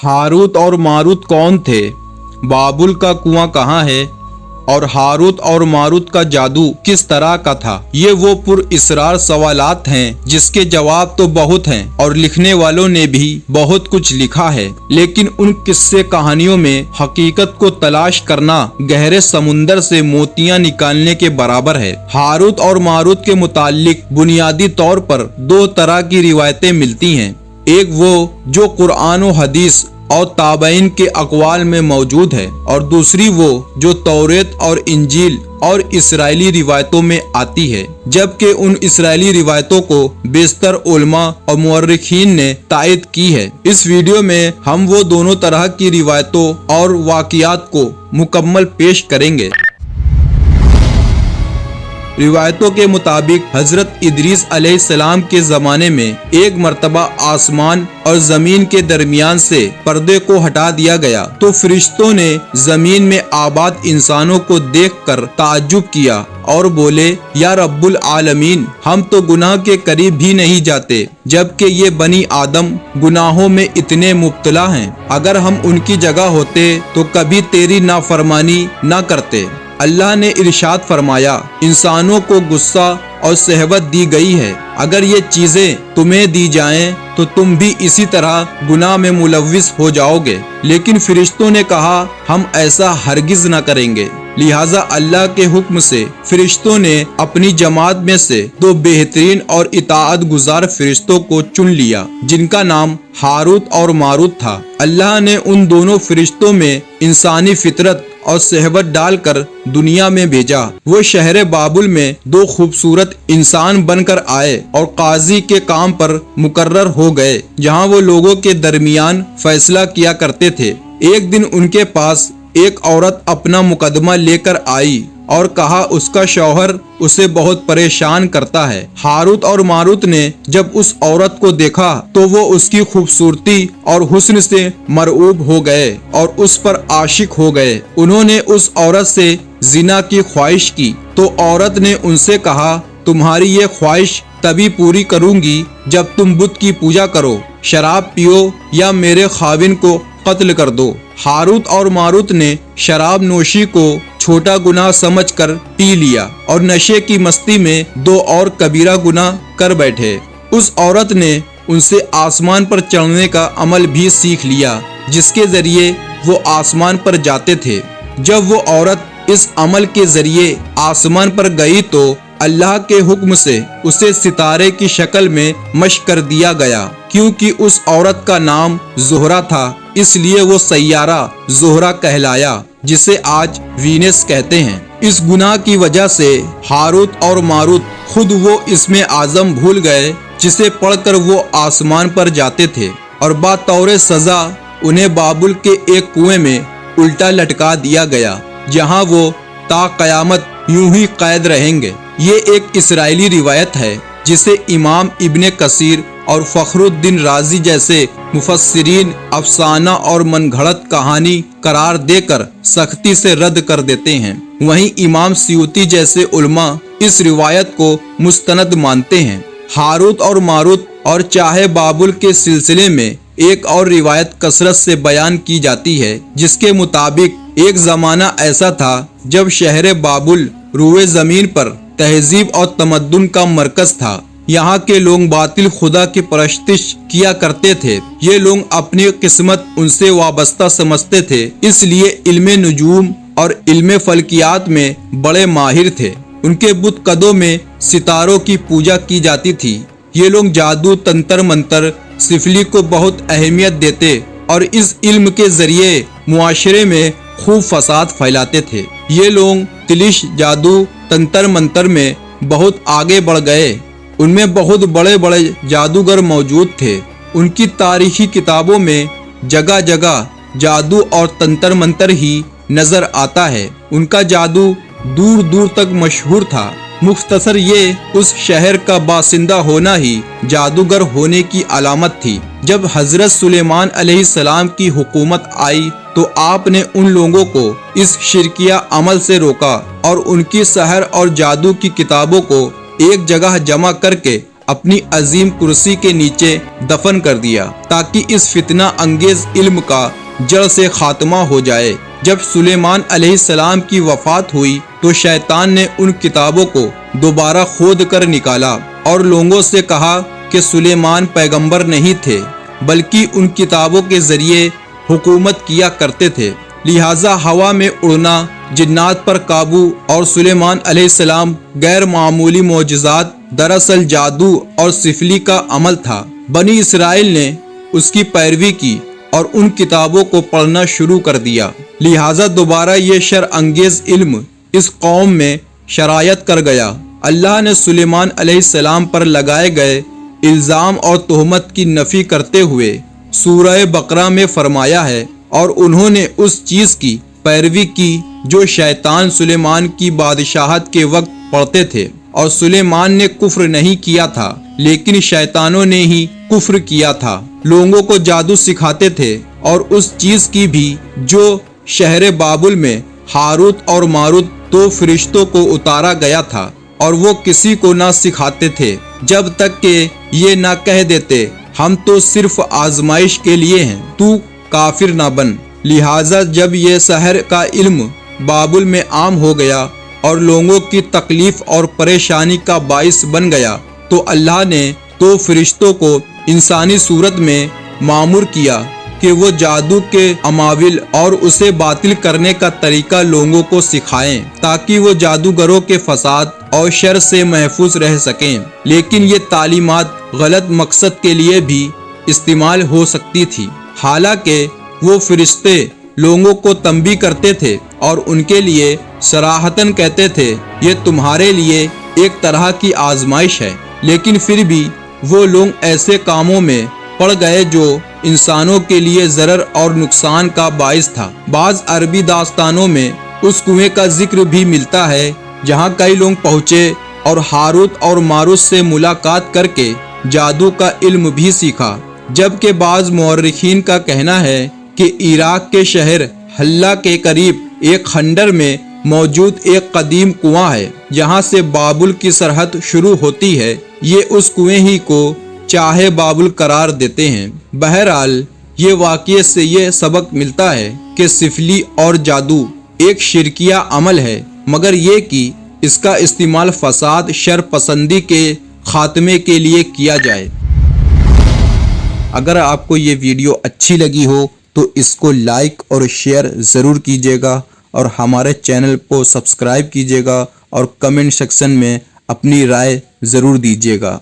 Harut और Marut कौन थे, बाबुल का कुआं कहाँ है और हारूत और मारूत का जादू किस तरह का था। ये वो पुरइसरार सवालात हैं जिसके जवाब तो बहुत हैं और लिखने वालों ने भी बहुत कुछ लिखा है, लेकिन उन किस्से कहानियों में हकीकत को तलाश करना गहरे समुंदर से मोतियां निकालने के बराबर है। हारूत और मारूत के मुताल्लिक बुनियादी तौर पर दो तरह की रिवायतें मिलती हैं। एक वो जो कुरान और हदीस और ताबईन के अक़वाल में मौजूद है और दूसरी वो जो तौरेत और इंजील और इसराइली रिवायतों में आती है, जबकि उन इसराइली रिवायतों को बेशतर उलमा और मुअर्रिखीन ने तायद की है। इस वीडियो में हम वो दोनों तरह की रिवायतों और वाक़ियात को मुकम्मल पेश करेंगे। रिवायतों के मुताबिक हजरत इदरीस अलैहिस्सलाम के जमाने में एक मर्तबा आसमान और जमीन के दरमियान से पर्दे को हटा दिया गया तो फरिश्तों ने जमीन में आबाद इंसानों को देखकर ताज्जुब किया और बोले, या रब्बुल आलमीन, हम तो गुनाह के करीब भी नहीं जाते, जबकि ये बनी आदम गुनाहों में इतने मुब्तला हैं। अगर हम उनकी जगह होते तो कभी तेरी नाफरमानी न करते। अल्लाह ने इरशाद फरमाया, इंसानों को गुस्सा और सहवत दी गई है, अगर ये चीजें तुम्हें दी जाएं तो तुम भी इसी तरह गुनाह में मुलव्विस हो जाओगे। लेकिन फरिश्तों ने कहा, हम ऐसा हरगिज न करेंगे। लिहाजा अल्लाह के हुक्म से फरिश्तों ने अपनी जमात में से दो बेहतरीन और इताअत गुजार फरिश्तों को चुन लिया, जिनका नाम हारूत और मारूत था। अल्लाह ने उन दोनों फरिश्तों में इंसानी फितरत और सहबत डालकर दुनिया में भेजा। वो शहर बाबुल में दो खूबसूरत इंसान बनकर आए और काजी के काम पर मुकर्रर हो गए, जहाँ वो लोगों के दरमियान फैसला किया करते थे। एक दिन उनके पास एक औरत अपना मुकदमा लेकर आई और कहा उसका शौहर उसे बहुत परेशान करता है। हारूत और मारूत ने जब उस औरत को देखा तो वो उसकी खूबसूरती और हुस्न से मरऊब हो गए और उस पर आशिक हो गए। उन्होंने उस औरत से जिना की ख्वाहिश की तो औरत ने उनसे कहा, तुम्हारी ये ख्वाहिश तभी पूरी करूंगी जब तुम बुत की पूजा करो, शराब पियो या मेरे खाविन को कत्ल कर दो। हारूत और मारूत ने शराब नोशी को छोटा गुनाह समझकर पी लिया और नशे की मस्ती में दो और कबीरा गुनाह कर बैठे। उस औरत ने उनसे आसमान पर चढ़ने का अमल भी सीख लिया, जिसके जरिए वो आसमान पर जाते थे। जब वो औरत इस अमल के जरिए आसमान पर गई तो अल्लाह के हुक्म से उसे सितारे की शक्ल में मश्क कर दिया गया। क्योंकि उस औरत का नाम ज़ोहरा था, इसलिए वो सैयारा ज़ोहरा कहलाया, जिसे आज वीनस कहते हैं। इस गुनाह की वजह से हारूत और मारूत खुद वो इसमें आज़म भूल गए, जिसे पढ़कर वो आसमान पर जाते थे और बतौर सजा उन्हें बाबुल के एक कुएं में उल्टा लटका दिया गया, जहां वो ता क़यामत यूं ही कैद रहेंगे। ये एक इसराइली रिवायत है जिसे इमाम इब्ने कसीर और फखरुद्दीन राजी जैसे मुफस्सिरीन अफसाना और मनगढ़ंत कहानी करार देकर सख्ती से रद्द कर देते हैं। वहीं इमाम सियूती जैसे उलमा इस रिवायत को मुस्तनद मानते हैं। हारूत और मारूत और चाहे बाबुल के सिलसिले में एक और रिवायत कसरत से बयान की जाती है, जिसके मुताबिक एक जमाना ऐसा था जब शहर बाबुल रूए जमीन पर तहजीब और तमद्दुन का मरकज था। यहाँ के लोग बातिल खुदा की परस्तिश किया करते थे। ये लोग अपनी किस्मत उनसे वाबस्ता समझते थे, इसलिए इल्मे नुजूम और इल्मे फल्कियात में बड़े माहिर थे। उनके बुत कदों में सितारों की पूजा की जाती थी। ये लोग जादू, तंत्र मंत्र, सिफली को बहुत अहमियत देते और इस इल्म के जरिए मुआशरे में खूब फसाद फैलाते थे। ये लोग तिलिश, जादू, तंत्र मंत्र में बहुत आगे बढ़ गए। उनमें बहुत बड़े बड़े जादूगर मौजूद थे। उनकी तारीखी किताबों में जगह जगह जादू और तंत्र मंत्र ही नजर आता है। उनका जादू दूर दूर तक मशहूर था। मुख्तसर ये उस शहर का बासिंदा होना ही जादूगर होने की अलामत थी। जब हजरत सुलेमान अलैहिस्सलाम की हुकूमत आई तो आपने उन लोगों को इस शिरकिया अमल से रोका और उनकी सहर और जादू की किताबों को एक जगह जमा करके اپنی عظیم کرسی کے نیچے دفن کر دیا تاکہ اس فتنہ انگیز علم کا جڑ سے خاتمہ ہو جائے۔ جب سلیمان علیہ السلام کی وفات ہوئی تو شیطان نے ان کتابوں کو دوبارہ کھود کر نکالا اور لوگوں سے کہا کہ سلیمان پیغمبر نہیں تھے بلکہ ان کتابوں کے ذریعے حکومت کیا کرتے تھے، لہٰذا ہوا میں اڑنا، جنات پر قابو اور سلیمان علیہ السلام غیر معمولی معجزات دراصل جادو اور سفلی کا عمل تھا۔ بنی اسرائیل نے اس کی پیروی کی اور ان کتابوں کو پڑھنا شروع کر دیا، لہٰذا دوبارہ یہ شر انگیز علم اس قوم میں شرائط کر گیا۔ اللہ نے سلیمان علیہ السلام پر لگائے گئے الزام اور تہمت کی نفی کرتے ہوئے سورہ بقرہ میں فرمایا ہے، اور انہوں نے اس چیز کی پیروی کی جو شیطان سلیمان کی بادشاہت کے وقت پڑھتے تھے، اور سلیمان نے کفر نہیں کیا تھا لیکن شیطانوں نے ہی کفر کیا تھا۔ لوگوں کو جادو سکھاتے تھے اور اس چیز کی بھی جو شہر بابل میں ہاروت اور ماروت دو فرشتوں کو اتارا گیا تھا، اور وہ کسی کو نہ سکھاتے تھے جب تک کہ یہ نہ کہہ دیتے ہم تو صرف آزمائش کے لیے ہیں، تو کافر نہ بن۔ لہٰذا جب یہ سحر کا علم بابل میں عام ہو گیا اور لوگوں کی تکلیف اور پریشانی کا باعث بن گیا تو اللہ نے دو فرشتوں کو انسانی صورت میں مامور کیا کہ وہ جادو کے عماول اور اسے باطل کرنے کا طریقہ لوگوں کو سکھائیں تاکہ وہ جادوگروں کے فساد اور شر سے محفوظ رہ سکیں۔ لیکن یہ تعلیمات غلط مقصد کے لیے بھی استعمال ہو سکتی تھی، حالانکہ وہ فرشتے لوگوں کو تنبیہ کرتے تھے اور ان کے لیے صراحتاً کہتے تھے یہ تمہارے لیے ایک طرح کی آزمائش ہے، لیکن پھر بھی وہ لوگ ایسے کاموں میں پڑ گئے جو انسانوں کے لیے ضرر اور نقصان کا باعث تھا۔ بعض عربی داستانوں میں اس کنویں کا ذکر بھی ملتا ہے جہاں کئی لوگ پہنچے اور ہاروت اور ماروت سے ملاقات کر کے جادو کا علم بھی سیکھا، جبکہ بعض مورخین کا کہنا ہے کہ عراق کے شہر حلہ کے قریب ایک خنڈر میں موجود ایک قدیم کنواں ہے جہاں سے بابل کی سرحد شروع ہوتی ہے۔ یہ اس کنویں ہی کو چاہے بابل قرار دیتے ہیں۔ بہرحال یہ واقعے سے یہ سبق ملتا ہے کہ سفلی اور جادو ایک شرکیہ عمل ہے، مگر یہ کہ اس کا استعمال فساد شر پسندی کے خاتمے کے لیے کیا جائے۔ اگر آپ کو یہ ویڈیو اچھی لگی ہو تو اس کو لائک اور شیئر ضرور کیجیے گا، اور ہمارے چینل کو سبسکرائب کیجیے گا، اور کمنٹ سیکشن میں اپنی رائے ضرور دیجیے گا۔